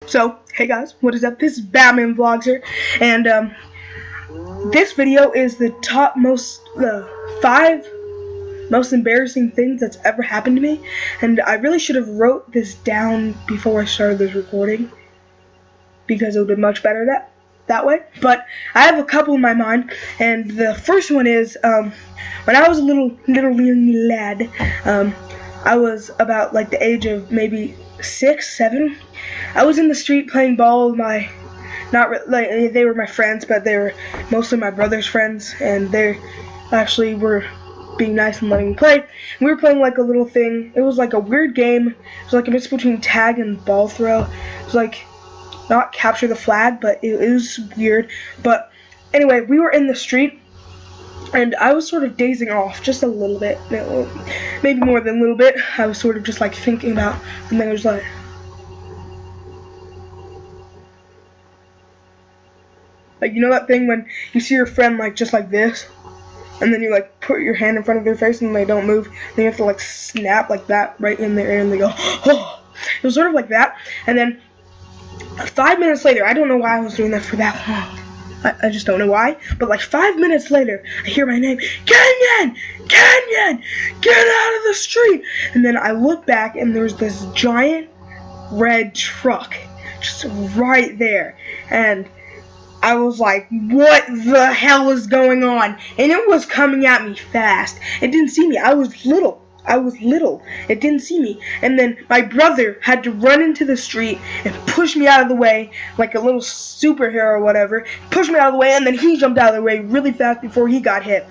So, hey guys, what is up? This is Batman Vlogs here, and this video is the five most embarrassing things that's ever happened to me, and I really should have wrote this down before I started this recording, because it would be much better that way, but I have a couple in my mind, and the first one is, when I was a little young lad, I was about like the age of maybe 6, 7. I was in the street playing ball with they were my friends, but they were mostly my brother's friends, and they actually were being nice and letting me play. We were playing like a little thing. It was like a weird game. It was like a mix between tag and ball throw. It was like not capture the flag, but it was weird. But anyway, we were in the street, and I was sort of dazing off just a little bit, maybe more than a little bit. I was sort of just like thinking about something. I was like, you know that thing when you see your friend like just like this, and then you like put your hand in front of their face and they don't move, then you have to like snap like that right in their ear and they go, oh. It was sort of like that, and then 5 minutes later, I don't know why I was doing that for that long. I just don't know why, but like 5 minutes later, I hear my name, Kenyon! Kenyon! Get out of the street! And then I look back and there's this giant red truck just right there, and I was like, what the hell is going on? And it was coming at me fast. It didn't see me. I was little. It didn't see me. And then my brother had to run into the street and push me out of the way like a little superhero or whatever. Push me out of the way, and then he jumped out of the way really fast before he got hit.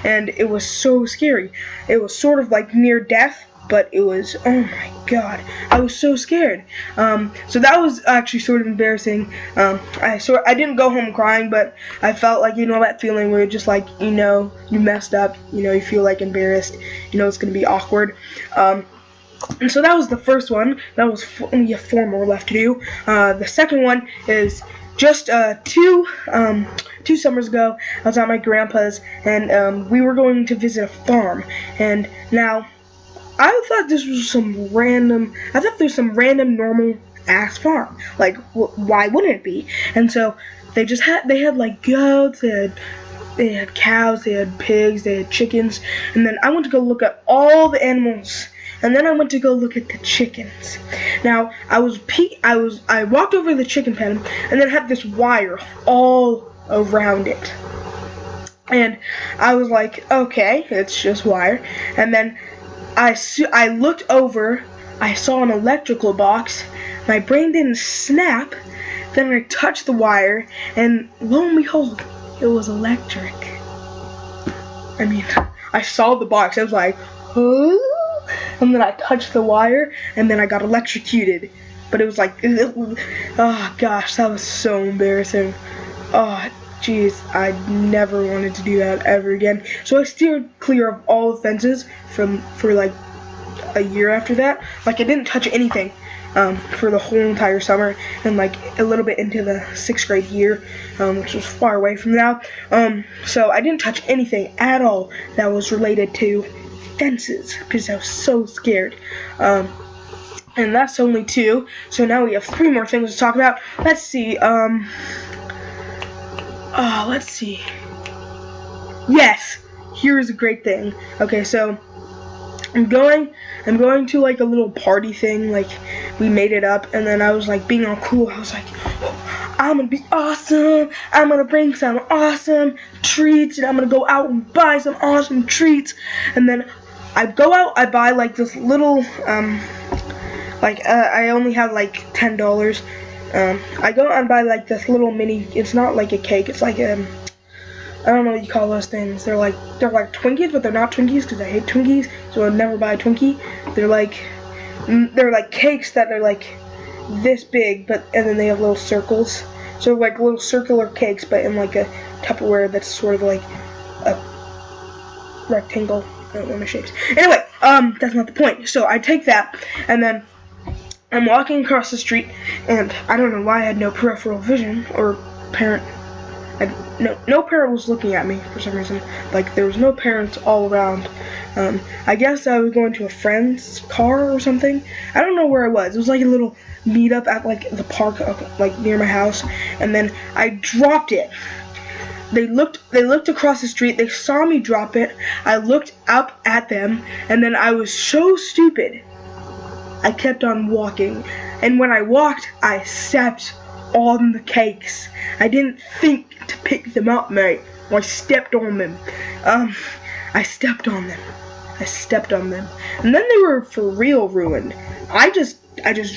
And it was so scary. It was sort of like near death, but it was, oh my god, I was so scared. So that was actually sort of embarrassing. I didn't go home crying, but I felt like, you know, that feeling where you're just like, you know, you messed up, you know, you feel like embarrassed, you know, it's gonna be awkward. And so that was the first one. That was only 4 more left to do. The second one is just two summers ago. I was at my grandpa's, and we were going to visit a farm, and now I thought this was some random normal ass farm. Like, why wouldn't it be? And so they had like goats, they had cows, they had pigs, they had chickens, and then I went to go look at all the animals, and then I went to go look at the chickens. Now I walked over to the chicken pen, and then had this wire all around it, and I was like, okay, it's just wire. And then I looked over, I saw an electrical box, my brain didn't snap, then I touched the wire, and lo and behold, it was electric. I mean, I saw the box, I was like, huh? And then I touched the wire, and then I got electrocuted. But it was like, oh gosh, that was so embarrassing. Oh, jeez, I never wanted to do that ever again. So I steered clear of all the fences for like a year after that. Like, I didn't touch anything for the whole entire summer, and like a little bit into the 6th grade year, which was far away from now. So I didn't touch anything at all that was related to fences because I was so scared. And that's only 2. So now we have 3 more things to talk about. Let's see. Let's see. Yes, here's a great thing. Okay, so I'm going to like a little party thing, like we made it up, and then I was like being all cool. I was like, oh, I'm gonna be awesome. I'm gonna bring some awesome treats, and I'm gonna go out and buy some awesome treats. And then I go out, I buy like this little, I only had like $10. I go and buy like this little mini, it's not like a cake, it's like I don't know what you call those things. They're like Twinkies, but they're not Twinkies because I hate Twinkies, so I'd never buy a Twinkie. They're like cakes that are like this big, and then they have little circles. So like little circular cakes, but in like a Tupperware that's sort of like a rectangle. I don't know my shapes. Anyway, that's not the point. So I take that, and then I'm walking across the street, and I don't know why I had no peripheral vision or parent. No parent was looking at me for some reason. Like, there was no parents all around I guess I was going to a friend's car or something. I don't know where I was. It was like a little meetup at like the park, like near my house, and then I dropped it. They looked across the street. They saw me drop it. I looked up at them, and then I was so stupid. I kept on walking, and when I walked, I stepped on the cakes. I didn't think to pick them up, mate. I stepped on them. I stepped on them. I stepped on them, and then they were for real ruined. I just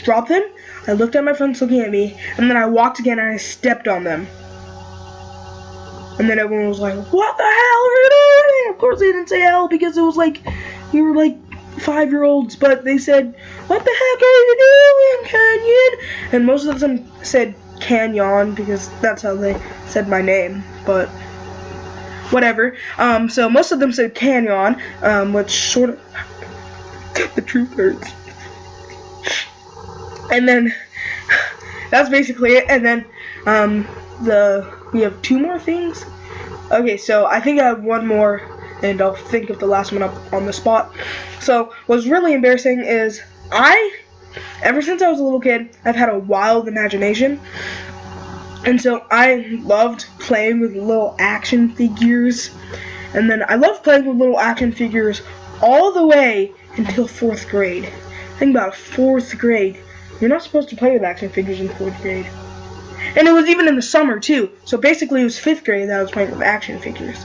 dropped them. I looked at my friends looking at me, and then I walked again and I stepped on them. And then everyone was like, "What the hell are you doing?" Of course they didn't say hell because it was like, we were like 5-year-olds, but they said, "What the heck are you doing, Canyon?" And most of them said Canyon because that's how they said my name, but whatever. So most of them said Canyon, which sort of, the truth hurts. And then, that's basically it. And then, we have 2 more things. Okay, so I think I have 1 more, and I'll think of the last one up on the spot. So what's really embarrassing is ever since I was a little kid, I've had a wild imagination. And so I loved playing with little action figures. And then I loved playing with little action figures all the way until 4th grade. Think about 4th grade. You're not supposed to play with action figures in 4th grade. And it was even in the summer too. So basically it was 5th grade that I was playing with action figures.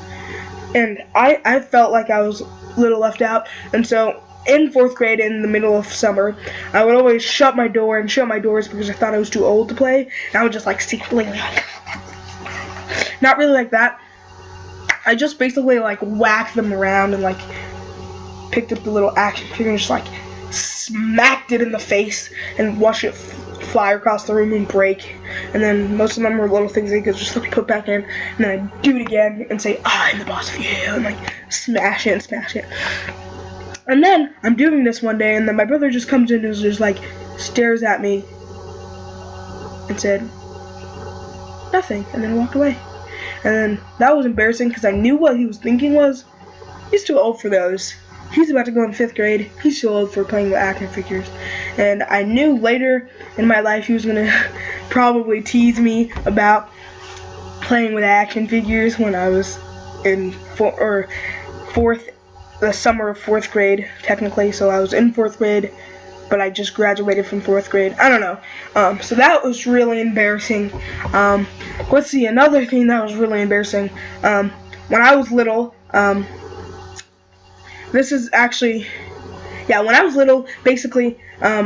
And I felt like I was a little left out. And so in 4th grade, in the middle of summer, I would always shut my doors because I thought I was too old to play. And I would just like secretly, not really like that. I just basically like whacked them around and like picked up the little action figure and just like smacked it in the face and watched it fly across the room and break. And then most of them were little things they could just like put back in, and then I'd do it again and say, "I'm the boss of you," and like smash it and smash it. And then I'm doing this one day, and then my brother just comes in and just like stares at me and said nothing, and then walked away. And then that was embarrassing because I knew what he was thinking was, he's too old for those. He's about to go in 5th grade. He's too old for playing with action figures. And I knew later in my life he was gonna probably tease me about playing with action figures when I was in the summer of 4th grade, technically. So I was in 4th grade, but I just graduated from 4th grade. I don't know. So that was really embarrassing. Let's see, another thing that was really embarrassing. When I was little, this is actually, yeah, when I was little, basically, I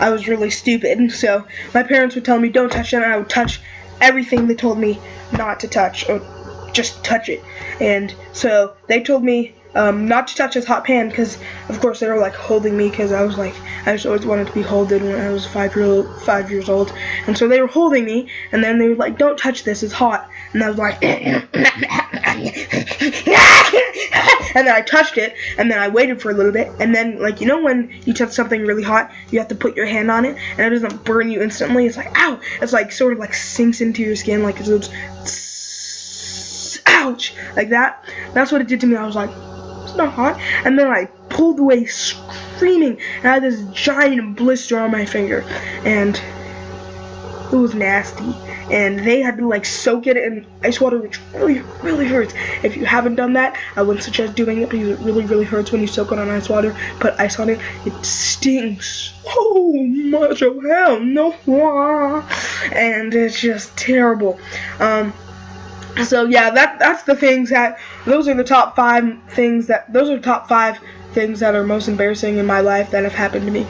was really stupid, so my parents would tell me don't touch it, and I would touch everything they told me not to touch, or just touch it. And so they told me not to touch this hot pan, because of course they were like holding me, because I just always wanted to be holded when I was 5 years old, and so they were holding me, and then they were like, "Don't touch this, it's hot," and I was like, and then I touched it, and then I waited for a little bit, and then, like, you know when you touch something really hot, you have to put your hand on it, and it doesn't burn you instantly. It's like, ow! It's like sort of like sinks into your skin, like it goes, ouch, like that. That's what it did to me. I was like, it's not hot, and then I pulled away screaming, and I had this giant blister on my finger, and it was nasty. And they had to like soak it in ice water, which really, really hurts. If you haven't done that, I wouldn't suggest doing it because it really, really hurts when you soak it on ice water. Put ice on it, it stings so much. Oh hell no! And it's just terrible. So yeah, that's the things those are the top 5 things that are most embarrassing in my life that have happened to me.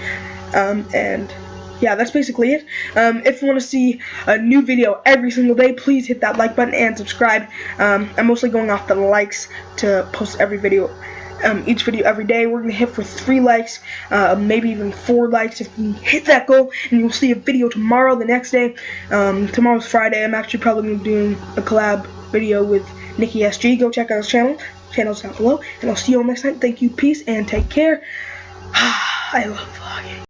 And yeah, that's basically it. If you want to see a new video every single day, please hit that like button and subscribe. I'm mostly going off the likes to post each video every day. We're going to hit for 3 likes, maybe even 4 likes if we hit that goal, and you'll see a video tomorrow, the next day. Tomorrow's Friday. I'm actually probably going to be doing a collab video with Nikki SG. Go check out his channel's down below, and I'll see you all next time. Thank you, peace, and take care. I love vlogging.